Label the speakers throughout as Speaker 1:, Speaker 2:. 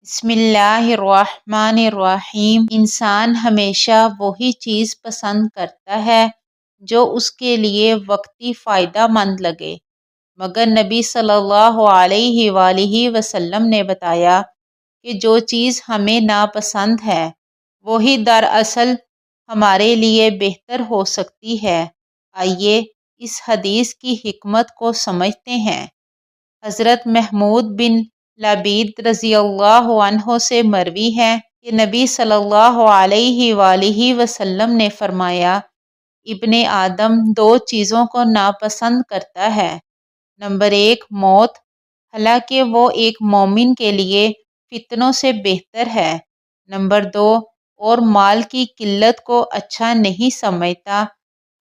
Speaker 1: بسم اللہ الرحمن الرحیم۔ انسان ہمیشہ وہی چیز پسند کرتا ہے جو اس کے لیے وقتی فائدہ مند لگے، مگر نبی صلی اللہ علیہ وآلہ وسلم نے بتایا کہ جو چیز ہمیں ناپسند ہے وہی دراصل ہمارے لیے بہتر ہو سکتی ہے۔ آئیے اس حدیث کی حکمت کو سمجھتے ہیں۔ حضرت محمود بن لبید رضی اللہ عنہ سے مروی ہے کہ نبی صلی اللہ علیہ وآلہ وسلم نے فرمایا، ابن آدم دو چیزوں کو ناپسند کرتا ہے۔ نمبر 1 موت، حالانکہ وہ ایک مومن کے لیے فتنوں سے بہتر ہے۔ نمبر 2 اور مال کی قلت کو اچھا نہیں سمجھتا،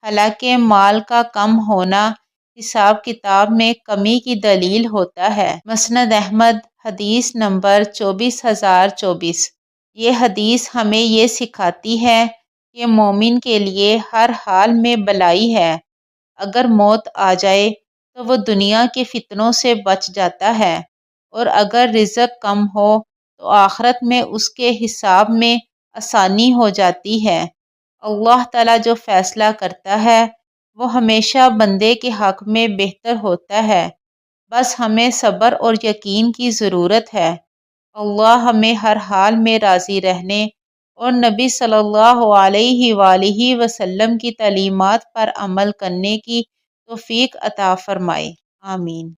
Speaker 1: حالانکہ مال کا کم ہونا حساب کتاب میں کمی کی دلیل ہوتا ہے۔ مسند احمد حدیث نمبر 24024۔ یہ حدیث ہمیں یہ سکھاتی ہے کہ مومن کے لیے ہر حال میں بلائی ہے۔ اگر موت آ جائے تو وہ دنیا کے فتنوں سے بچ جاتا ہے، اور اگر رزق کم ہو تو آخرت میں اس کے حساب میں آسانی ہو جاتی ہے۔ اللہ تعالیٰ جو فیصلہ کرتا ہے وہ ہمیشہ بندے کے حق میں بہتر ہوتا ہے، بس ہمیں صبر اور یقین کی ضرورت ہے۔ اللہ ہمیں ہر حال میں راضی رہنے اور نبی صلی اللہ علیہ وآلہ وسلم کی تعلیمات پر عمل کرنے کی توفیق عطا فرمائے۔ آمین۔